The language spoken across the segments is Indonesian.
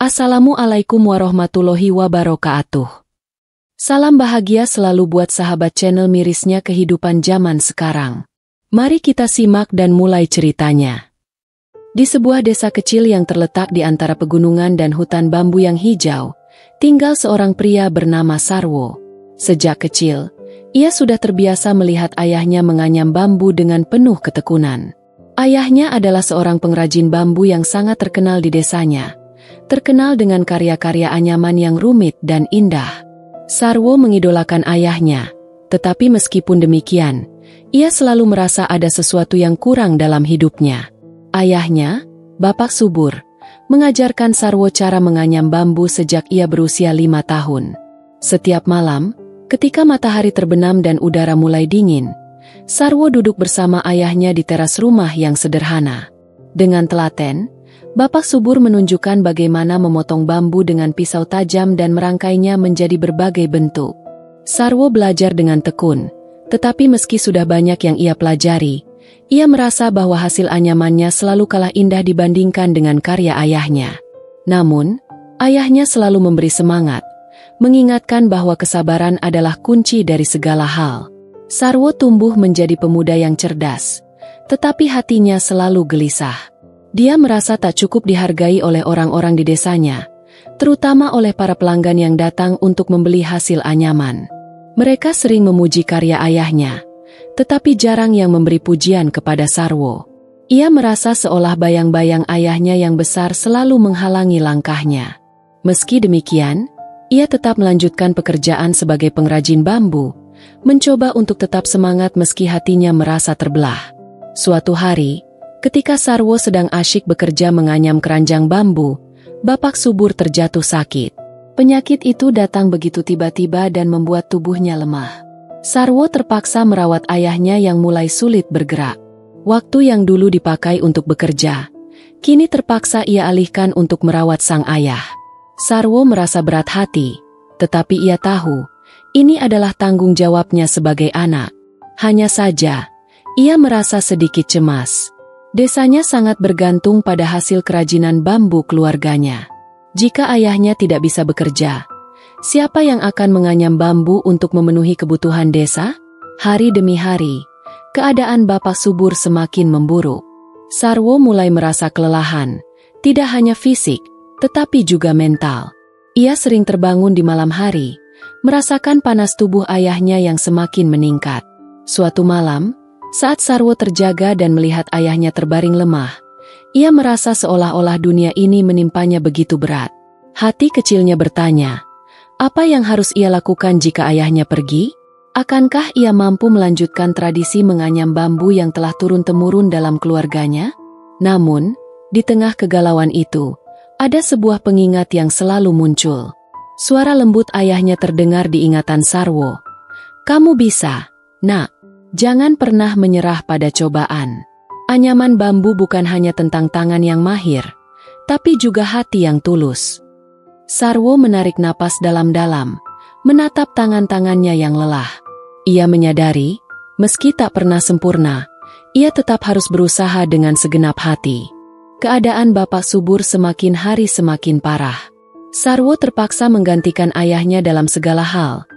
Assalamualaikum warahmatullahi wabarakatuh. Salam bahagia selalu buat sahabat channel mirisnya kehidupan zaman sekarang. Mari kita simak dan mulai ceritanya. Di sebuah desa kecil yang terletak di antara pegunungan dan hutan bambu yang hijau, tinggal seorang pria bernama Sarwo. Sejak kecil, ia sudah terbiasa melihat ayahnya menganyam bambu dengan penuh ketekunan. Ayahnya adalah seorang pengrajin bambu yang sangat terkenal di desanya. Terkenal dengan karya-karya anyaman yang rumit dan indah. Sarwo mengidolakan ayahnya, tetapi meskipun demikian, ia selalu merasa ada sesuatu yang kurang dalam hidupnya. Ayahnya, Bapak Subur, mengajarkan Sarwo cara menganyam bambu sejak ia berusia 5 tahun. Setiap malam, ketika matahari terbenam dan udara mulai dingin, Sarwo duduk bersama ayahnya di teras rumah yang sederhana. Dengan telaten, Bapak Subur menunjukkan bagaimana memotong bambu dengan pisau tajam dan merangkainya menjadi berbagai bentuk. Sarwo belajar dengan tekun, tetapi meski sudah banyak yang ia pelajari, ia merasa bahwa hasil anyamannya selalu kalah indah dibandingkan dengan karya ayahnya. Namun, ayahnya selalu memberi semangat, mengingatkan bahwa kesabaran adalah kunci dari segala hal. Sarwo tumbuh menjadi pemuda yang cerdas, tetapi hatinya selalu gelisah. Dia merasa tak cukup dihargai oleh orang-orang di desanya, terutama oleh para pelanggan yang datang untuk membeli hasil anyaman. Mereka sering memuji karya ayahnya, tetapi jarang yang memberi pujian kepada Sarwo. Ia merasa seolah bayang-bayang ayahnya yang besar selalu menghalangi langkahnya. Meski demikian, ia tetap melanjutkan pekerjaan sebagai pengrajin bambu, mencoba untuk tetap semangat meski hatinya merasa terbelah. Suatu hari, ketika Sarwo sedang asyik bekerja menganyam keranjang bambu, Bapak Subur terjatuh sakit. Penyakit itu datang begitu tiba-tiba dan membuat tubuhnya lemah. Sarwo terpaksa merawat ayahnya yang mulai sulit bergerak. Waktu yang dulu dipakai untuk bekerja, kini terpaksa ia alihkan untuk merawat sang ayah. Sarwo merasa berat hati, tetapi ia tahu, ini adalah tanggung jawabnya sebagai anak. Hanya saja, ia merasa sedikit cemas. Desanya sangat bergantung pada hasil kerajinan bambu keluarganya. Jika ayahnya tidak bisa bekerja, siapa yang akan menganyam bambu untuk memenuhi kebutuhan desa? Hari demi hari, keadaan Bapak Subur semakin memburuk. Sarwo mulai merasa kelelahan, tidak hanya fisik, tetapi juga mental. Ia sering terbangun di malam hari, merasakan panas tubuh ayahnya yang semakin meningkat. Suatu malam, saat Sarwo terjaga dan melihat ayahnya terbaring lemah, ia merasa seolah-olah dunia ini menimpanya begitu berat. Hati kecilnya bertanya, apa yang harus ia lakukan jika ayahnya pergi? Akankah ia mampu melanjutkan tradisi menganyam bambu yang telah turun-temurun dalam keluarganya? Namun, di tengah kegalauan itu, ada sebuah pengingat yang selalu muncul. Suara lembut ayahnya terdengar di ingatan Sarwo. Kamu bisa, nak. Jangan pernah menyerah pada cobaan. Anyaman bambu bukan hanya tentang tangan yang mahir, tapi juga hati yang tulus. Sarwo menarik napas dalam-dalam, menatap tangan-tangannya yang lelah. Ia menyadari, meski tak pernah sempurna, ia tetap harus berusaha dengan segenap hati. Keadaan Bapak Subur semakin hari semakin parah. Sarwo terpaksa menggantikan ayahnya dalam segala hal,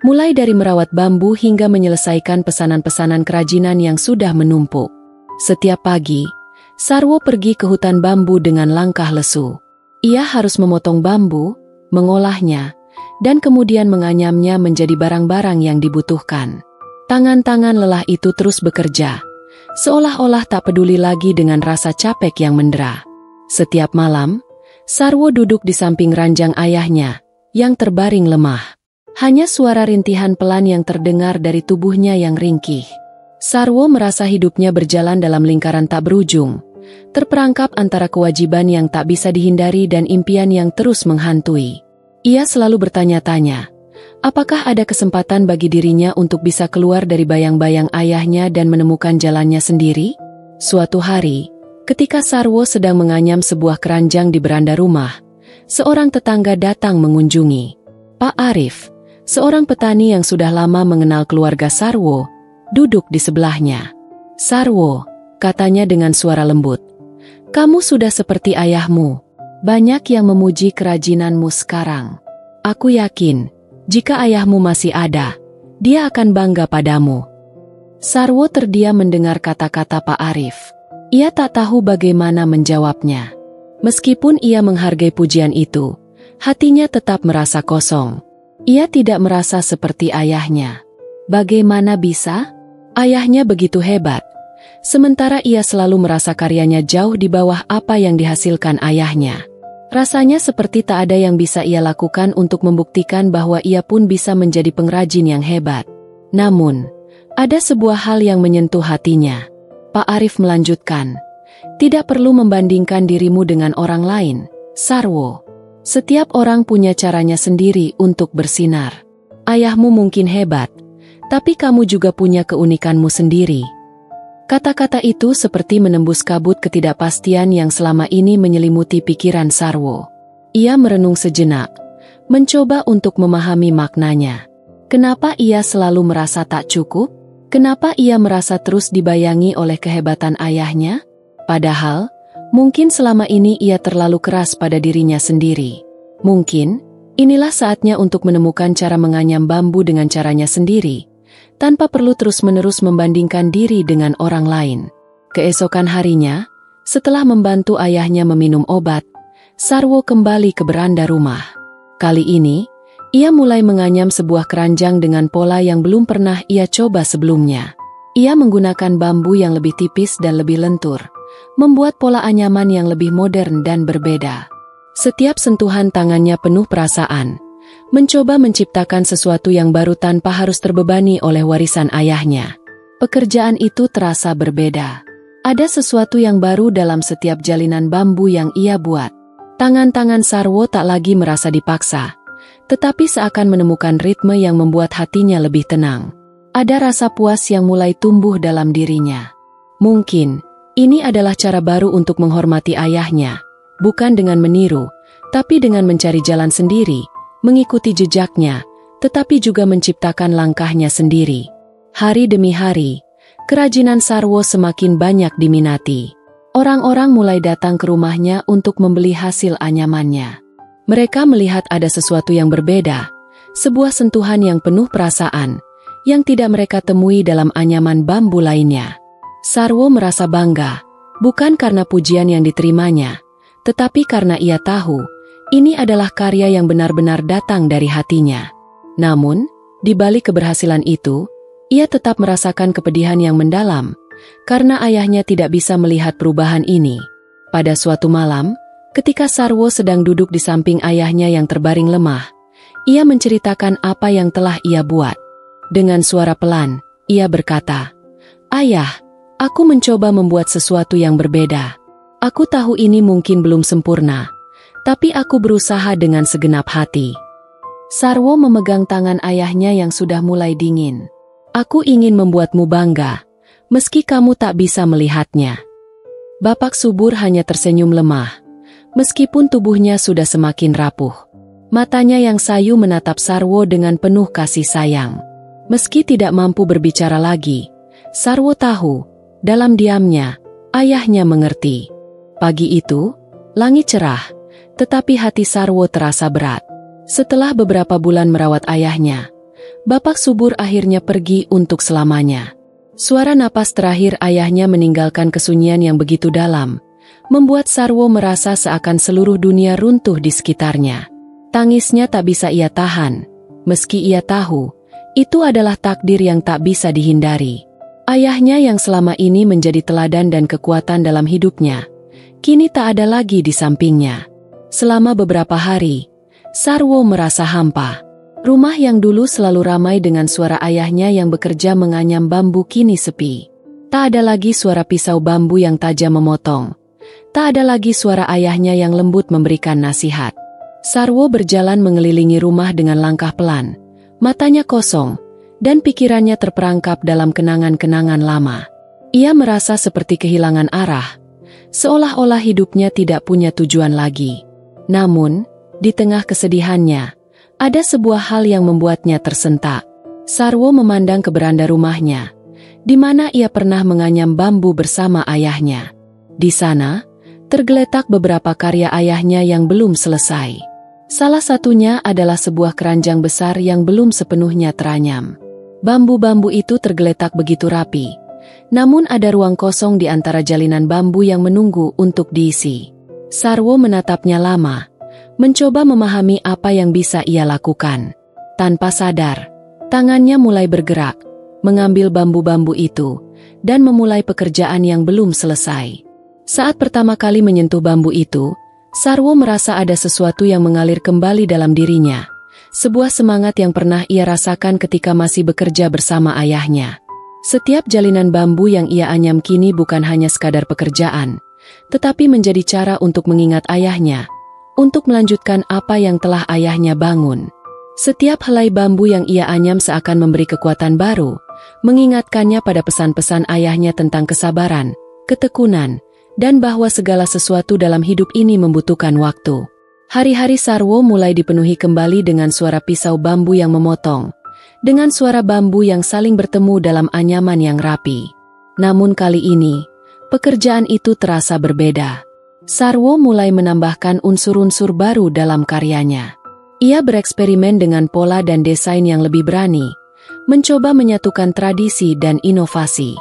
mulai dari merawat bambu hingga menyelesaikan pesanan-pesanan kerajinan yang sudah menumpuk. Setiap pagi, Sarwo pergi ke hutan bambu dengan langkah lesu. Ia harus memotong bambu, mengolahnya, dan kemudian menganyamnya menjadi barang-barang yang dibutuhkan. Tangan-tangan lelah itu terus bekerja, seolah-olah tak peduli lagi dengan rasa capek yang mendera. Setiap malam, Sarwo duduk di samping ranjang ayahnya, yang terbaring lemah. Hanya suara rintihan pelan yang terdengar dari tubuhnya yang ringkih. Sarwo merasa hidupnya berjalan dalam lingkaran tak berujung, terperangkap antara kewajiban yang tak bisa dihindari dan impian yang terus menghantui. Ia selalu bertanya-tanya, apakah ada kesempatan bagi dirinya untuk bisa keluar dari bayang-bayang ayahnya dan menemukan jalannya sendiri? Suatu hari, ketika Sarwo sedang menganyam sebuah keranjang di beranda rumah, seorang tetangga datang mengunjungi. Pak Arif, seorang petani yang sudah lama mengenal keluarga Sarwo, duduk di sebelahnya. Sarwo, katanya dengan suara lembut, kamu sudah seperti ayahmu. Banyak yang memuji kerajinanmu sekarang. Aku yakin, jika ayahmu masih ada, dia akan bangga padamu." Sarwo terdiam mendengar kata-kata Pak Arif. Ia tak tahu bagaimana menjawabnya. Meskipun ia menghargai pujian itu, hatinya tetap merasa kosong. Ia tidak merasa seperti ayahnya. Bagaimana bisa? Ayahnya begitu hebat. Sementara ia selalu merasa karyanya jauh di bawah apa yang dihasilkan ayahnya. Rasanya seperti tak ada yang bisa ia lakukan untuk membuktikan bahwa ia pun bisa menjadi pengrajin yang hebat. Namun, ada sebuah hal yang menyentuh hatinya. Pak Arif melanjutkan, "Tidak perlu membandingkan dirimu dengan orang lain, Sarwo. Setiap orang punya caranya sendiri untuk bersinar. Ayahmu mungkin hebat, tapi kamu juga punya keunikanmu sendiri." Kata-kata itu seperti menembus kabut ketidakpastian yang selama ini menyelimuti pikiran Sarwo. Ia merenung sejenak, mencoba untuk memahami maknanya. Kenapa ia selalu merasa tak cukup? Kenapa ia merasa terus dibayangi oleh kehebatan ayahnya? Padahal, mungkin selama ini ia terlalu keras pada dirinya sendiri. Mungkin, inilah saatnya untuk menemukan cara menganyam bambu dengan caranya sendiri, tanpa perlu terus-menerus membandingkan diri dengan orang lain. Keesokan harinya, setelah membantu ayahnya meminum obat, Sarwo kembali ke beranda rumah. Kali ini, ia mulai menganyam sebuah keranjang dengan pola yang belum pernah ia coba sebelumnya. Ia menggunakan bambu yang lebih tipis dan lebih lentur, membuat pola anyaman yang lebih modern dan berbeda. Setiap sentuhan tangannya penuh perasaan, mencoba menciptakan sesuatu yang baru tanpa harus terbebani oleh warisan ayahnya. Pekerjaan itu terasa berbeda. Ada sesuatu yang baru dalam setiap jalinan bambu yang ia buat. Tangan-tangan Sarwo tak lagi merasa dipaksa, tetapi seakan menemukan ritme yang membuat hatinya lebih tenang. Ada rasa puas yang mulai tumbuh dalam dirinya. Mungkin, ini adalah cara baru untuk menghormati ayahnya, bukan dengan meniru, tapi dengan mencari jalan sendiri, mengikuti jejaknya, tetapi juga menciptakan langkahnya sendiri. Hari demi hari, kerajinan Sarwo semakin banyak diminati. Orang-orang mulai datang ke rumahnya untuk membeli hasil anyamannya. Mereka melihat ada sesuatu yang berbeda, sebuah sentuhan yang penuh perasaan, yang tidak mereka temui dalam anyaman bambu lainnya. Sarwo merasa bangga, bukan karena pujian yang diterimanya, tetapi karena ia tahu, ini adalah karya yang benar-benar datang dari hatinya. Namun, di balik keberhasilan itu, ia tetap merasakan kepedihan yang mendalam, karena ayahnya tidak bisa melihat perubahan ini. Pada suatu malam, ketika Sarwo sedang duduk di samping ayahnya yang terbaring lemah, ia menceritakan apa yang telah ia buat. Dengan suara pelan, ia berkata, "Ayah, aku mencoba membuat sesuatu yang berbeda. Aku tahu ini mungkin belum sempurna, tapi aku berusaha dengan segenap hati." Sarwo memegang tangan ayahnya yang sudah mulai dingin. "Aku ingin membuatmu bangga, meski kamu tak bisa melihatnya." Bapak subur hanya tersenyum lemah, meskipun tubuhnya sudah semakin rapuh. Matanya yang sayu menatap Sarwo dengan penuh kasih sayang. Meski tidak mampu berbicara lagi, Sarwo tahu, dalam diamnya, ayahnya mengerti. Pagi itu, langit cerah, tetapi hati Sarwo terasa berat. Setelah beberapa bulan merawat ayahnya, Bapak subur akhirnya pergi untuk selamanya. Suara napas terakhir ayahnya meninggalkan kesunyian yang begitu dalam, membuat Sarwo merasa seakan seluruh dunia runtuh di sekitarnya. Tangisnya tak bisa ia tahan, meski ia tahu, itu adalah takdir yang tak bisa dihindari. Ayahnya yang selama ini menjadi teladan dan kekuatan dalam hidupnya, kini tak ada lagi di sampingnya. Selama beberapa hari, Sarwo merasa hampa. Rumah yang dulu selalu ramai dengan suara ayahnya yang bekerja menganyam bambu kini sepi. Tak ada lagi suara pisau bambu yang tajam memotong. Tak ada lagi suara ayahnya yang lembut memberikan nasihat. Sarwo berjalan mengelilingi rumah dengan langkah pelan. Matanya kosong, dan pikirannya terperangkap dalam kenangan-kenangan lama. Ia merasa seperti kehilangan arah, seolah-olah hidupnya tidak punya tujuan lagi. Namun, di tengah kesedihannya, ada sebuah hal yang membuatnya tersentak. Sarwo memandang ke beranda rumahnya, di mana ia pernah menganyam bambu bersama ayahnya. Di sana, tergeletak beberapa karya ayahnya yang belum selesai. Salah satunya adalah sebuah keranjang besar yang belum sepenuhnya teranyam. Bambu-bambu itu tergeletak begitu rapi, namun ada ruang kosong di antara jalinan bambu yang menunggu untuk diisi. Sarwo menatapnya lama, mencoba memahami apa yang bisa ia lakukan. Tanpa sadar, tangannya mulai bergerak, mengambil bambu-bambu itu, dan memulai pekerjaan yang belum selesai. Saat pertama kali menyentuh bambu itu, Sarwo merasa ada sesuatu yang mengalir kembali dalam dirinya. Sebuah semangat yang pernah ia rasakan ketika masih bekerja bersama ayahnya. Setiap jalinan bambu yang ia anyam kini bukan hanya sekadar pekerjaan, tetapi menjadi cara untuk mengingat ayahnya, untuk melanjutkan apa yang telah ayahnya bangun. Setiap helai bambu yang ia anyam seakan memberi kekuatan baru, mengingatkannya pada pesan-pesan ayahnya tentang kesabaran, ketekunan, dan bahwa segala sesuatu dalam hidup ini membutuhkan waktu. Hari-hari Sarwo mulai dipenuhi kembali dengan suara pisau bambu yang memotong, dengan suara bambu yang saling bertemu dalam anyaman yang rapi. Namun kali ini, pekerjaan itu terasa berbeda. Sarwo mulai menambahkan unsur-unsur baru dalam karyanya. Ia bereksperimen dengan pola dan desain yang lebih berani, mencoba menyatukan tradisi dan inovasi.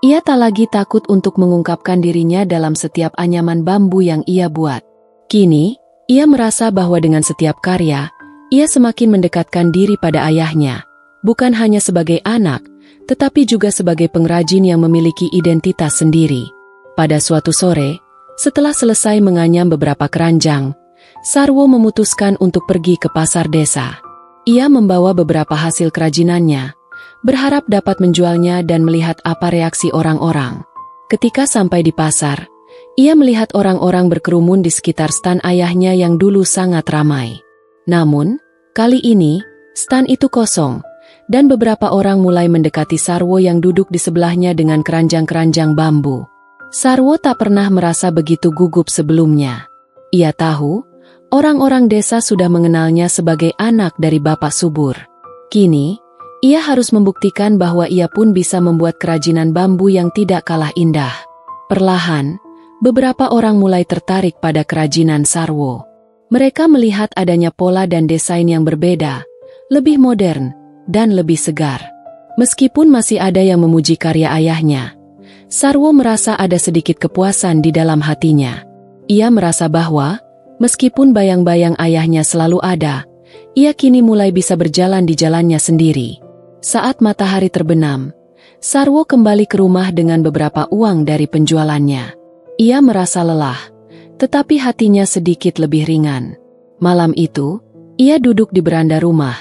Ia tak lagi takut untuk mengungkapkan dirinya dalam setiap anyaman bambu yang ia buat. Kini, ia merasa bahwa dengan setiap karya, ia semakin mendekatkan diri pada ayahnya, bukan hanya sebagai anak, tetapi juga sebagai pengrajin yang memiliki identitas sendiri. Pada suatu sore, setelah selesai menganyam beberapa keranjang, Sarwo memutuskan untuk pergi ke pasar desa. Ia membawa beberapa hasil kerajinannya, berharap dapat menjualnya dan melihat apa reaksi orang-orang. Ketika sampai di pasar, ia melihat orang-orang berkerumun di sekitar stan ayahnya yang dulu sangat ramai. Namun, kali ini, stan itu kosong, dan beberapa orang mulai mendekati Sarwo yang duduk di sebelahnya dengan keranjang-keranjang bambu. Sarwo tak pernah merasa begitu gugup sebelumnya. Ia tahu, orang-orang desa sudah mengenalnya sebagai anak dari Bapak Subur. Kini, ia harus membuktikan bahwa ia pun bisa membuat kerajinan bambu yang tidak kalah indah. Perlahan, beberapa orang mulai tertarik pada kerajinan Sarwo. Mereka melihat adanya pola dan desain yang berbeda, lebih modern, dan lebih segar. Meskipun masih ada yang memuji karya ayahnya, Sarwo merasa ada sedikit kepuasan di dalam hatinya. Ia merasa bahwa, meskipun bayang-bayang ayahnya selalu ada, ia kini mulai bisa berjalan di jalannya sendiri. Saat matahari terbenam, Sarwo kembali ke rumah dengan beberapa uang dari penjualannya. Ia merasa lelah, tetapi hatinya sedikit lebih ringan. Malam itu, ia duduk di beranda rumah,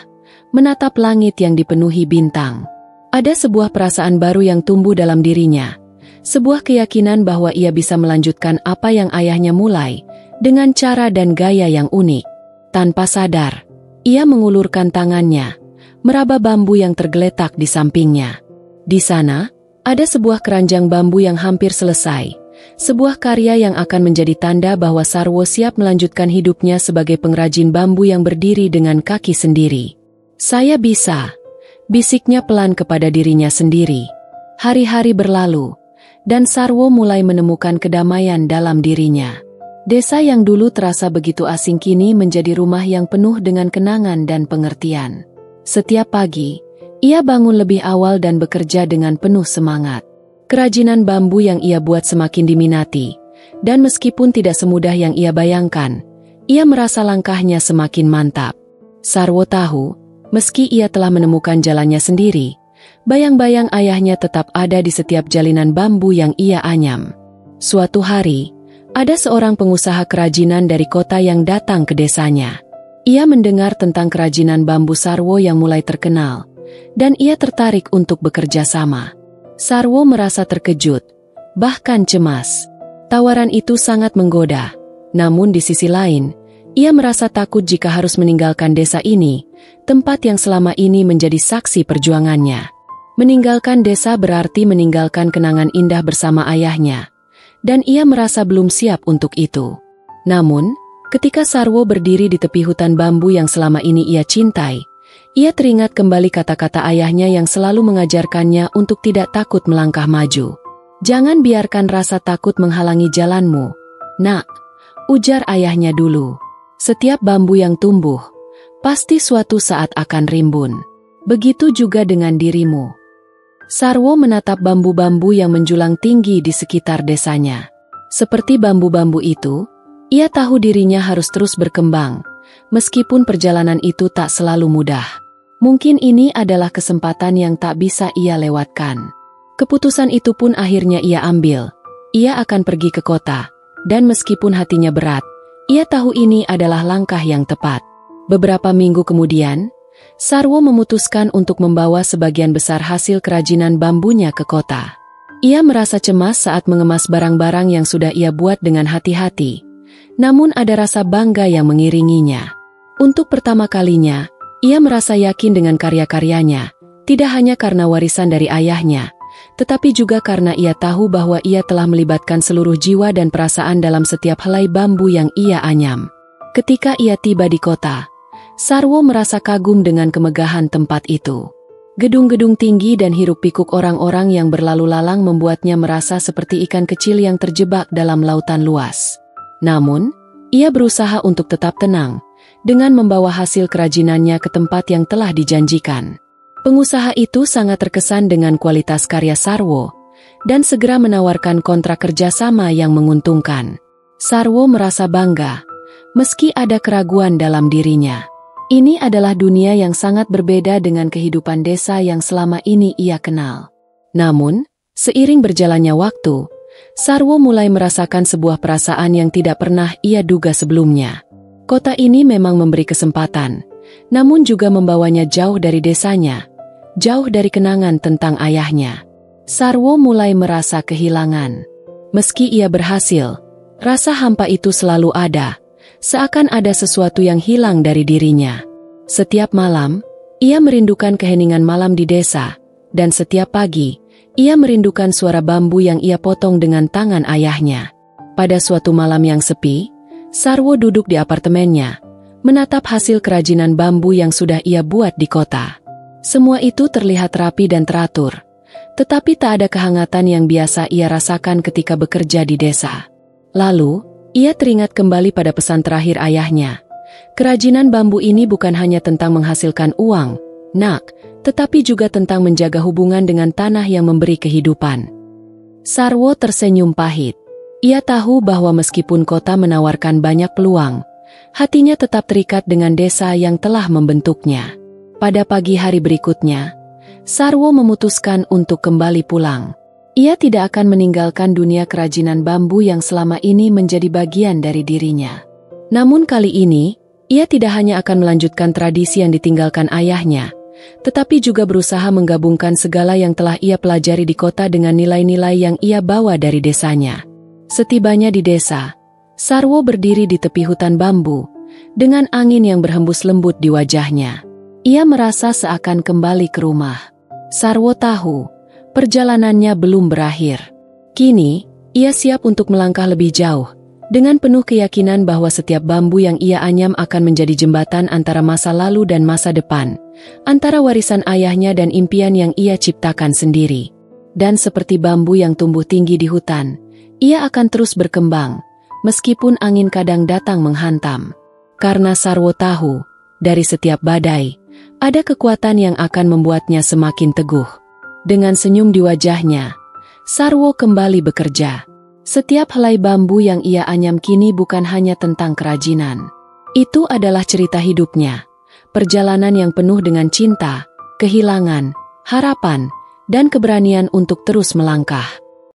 menatap langit yang dipenuhi bintang. Ada sebuah perasaan baru yang tumbuh dalam dirinya, sebuah keyakinan bahwa ia bisa melanjutkan apa yang ayahnya mulai, dengan cara dan gaya yang unik. Tanpa sadar, ia mengulurkan tangannya, meraba bambu yang tergeletak di sampingnya. Di sana, ada sebuah keranjang bambu yang hampir selesai, sebuah karya yang akan menjadi tanda bahwa Sarwo siap melanjutkan hidupnya sebagai pengrajin bambu yang berdiri dengan kaki sendiri. "Saya bisa," bisiknya pelan kepada dirinya sendiri. Hari-hari berlalu, dan Sarwo mulai menemukan kedamaian dalam dirinya. Desa yang dulu terasa begitu asing kini menjadi rumah yang penuh dengan kenangan dan pengertian. Setiap pagi, ia bangun lebih awal dan bekerja dengan penuh semangat. Kerajinan bambu yang ia buat semakin diminati, dan meskipun tidak semudah yang ia bayangkan, ia merasa langkahnya semakin mantap. Sarwo tahu, meski ia telah menemukan jalannya sendiri, bayang-bayang ayahnya tetap ada di setiap jalinan bambu yang ia anyam. Suatu hari, ada seorang pengusaha kerajinan dari kota yang datang ke desanya. Ia mendengar tentang kerajinan bambu Sarwo yang mulai terkenal, dan ia tertarik untuk bekerja sama. Sarwo merasa terkejut, bahkan cemas. Tawaran itu sangat menggoda, namun di sisi lain, ia merasa takut jika harus meninggalkan desa ini, tempat yang selama ini menjadi saksi perjuangannya. Meninggalkan desa berarti meninggalkan kenangan indah bersama ayahnya, dan ia merasa belum siap untuk itu. Namun, ketika Sarwo berdiri di tepi hutan bambu yang selama ini ia cintai, ia teringat kembali kata-kata ayahnya yang selalu mengajarkannya untuk tidak takut melangkah maju. "Jangan biarkan rasa takut menghalangi jalanmu," "Nak," ujar ayahnya dulu, "setiap bambu yang tumbuh, pasti suatu saat akan rimbun. Begitu juga dengan dirimu." Sarwo menatap bambu-bambu yang menjulang tinggi di sekitar desanya. Seperti bambu-bambu itu, ia tahu dirinya harus terus berkembang, meskipun perjalanan itu tak selalu mudah. Mungkin ini adalah kesempatan yang tak bisa ia lewatkan. Keputusan itu pun akhirnya ia ambil. Ia akan pergi ke kota, dan meskipun hatinya berat, ia tahu ini adalah langkah yang tepat. Beberapa minggu kemudian, Sarwo memutuskan untuk membawa sebagian besar hasil kerajinan bambunya ke kota. Ia merasa cemas saat mengemas barang-barang yang sudah ia buat dengan hati-hati. Namun ada rasa bangga yang mengiringinya. Untuk pertama kalinya, ia merasa yakin dengan karya-karyanya, tidak hanya karena warisan dari ayahnya, tetapi juga karena ia tahu bahwa ia telah melibatkan seluruh jiwa dan perasaan dalam setiap helai bambu yang ia anyam. Ketika ia tiba di kota, Sarwo merasa kagum dengan kemegahan tempat itu. Gedung-gedung tinggi dan hiruk-pikuk orang-orang yang berlalu lalang membuatnya merasa seperti ikan kecil yang terjebak dalam lautan luas. Namun, ia berusaha untuk tetap tenang, dengan membawa hasil kerajinannya ke tempat yang telah dijanjikan. Pengusaha itu sangat terkesan dengan kualitas karya Sarwo, dan segera menawarkan kontrak kerjasama yang menguntungkan. Sarwo merasa bangga, meski ada keraguan dalam dirinya. Ini adalah dunia yang sangat berbeda dengan kehidupan desa yang selama ini ia kenal. Namun, seiring berjalannya waktu, Sarwo mulai merasakan sebuah perasaan yang tidak pernah ia duga sebelumnya. Kota ini memang memberi kesempatan, namun juga membawanya jauh dari desanya, jauh dari kenangan tentang ayahnya. Sarwo mulai merasa kehilangan. Meski ia berhasil, rasa hampa itu selalu ada, seakan ada sesuatu yang hilang dari dirinya. Setiap malam, ia merindukan keheningan malam di desa, dan setiap pagi, ia merindukan suara bambu yang ia potong dengan tangan ayahnya. Pada suatu malam yang sepi, Sarwo duduk di apartemennya, menatap hasil kerajinan bambu yang sudah ia buat di kota. Semua itu terlihat rapi dan teratur, tetapi tak ada kehangatan yang biasa ia rasakan ketika bekerja di desa. Lalu, ia teringat kembali pada pesan terakhir ayahnya. Kerajinan bambu ini bukan hanya tentang menghasilkan uang, nak, tetapi juga tentang menjaga hubungan dengan tanah yang memberi kehidupan. Sarwo tersenyum pahit. Ia tahu bahwa meskipun kota menawarkan banyak peluang, hatinya tetap terikat dengan desa yang telah membentuknya. Pada pagi hari berikutnya, Sarwo memutuskan untuk kembali pulang. Ia tidak akan meninggalkan dunia kerajinan bambu yang selama ini menjadi bagian dari dirinya. Namun kali ini, ia tidak hanya akan melanjutkan tradisi yang ditinggalkan ayahnya, tetapi juga berusaha menggabungkan segala yang telah ia pelajari di kota dengan nilai-nilai yang ia bawa dari desanya. Setibanya di desa, Sarwo berdiri di tepi hutan bambu, dengan angin yang berhembus lembut di wajahnya. Ia merasa seakan kembali ke rumah. Sarwo tahu, perjalanannya belum berakhir. Kini, ia siap untuk melangkah lebih jauh, dengan penuh keyakinan bahwa setiap bambu yang ia anyam akan menjadi jembatan antara masa lalu dan masa depan, antara warisan ayahnya dan impian yang ia ciptakan sendiri. Dan seperti bambu yang tumbuh tinggi di hutan, ia akan terus berkembang, meskipun angin kadang datang menghantam. Karena Sarwo tahu, dari setiap badai, ada kekuatan yang akan membuatnya semakin teguh. Dengan senyum di wajahnya, Sarwo kembali bekerja. Setiap helai bambu yang ia anyam kini bukan hanya tentang kerajinan. Itu adalah cerita hidupnya, perjalanan yang penuh dengan cinta, kehilangan, harapan, dan keberanian untuk terus melangkah.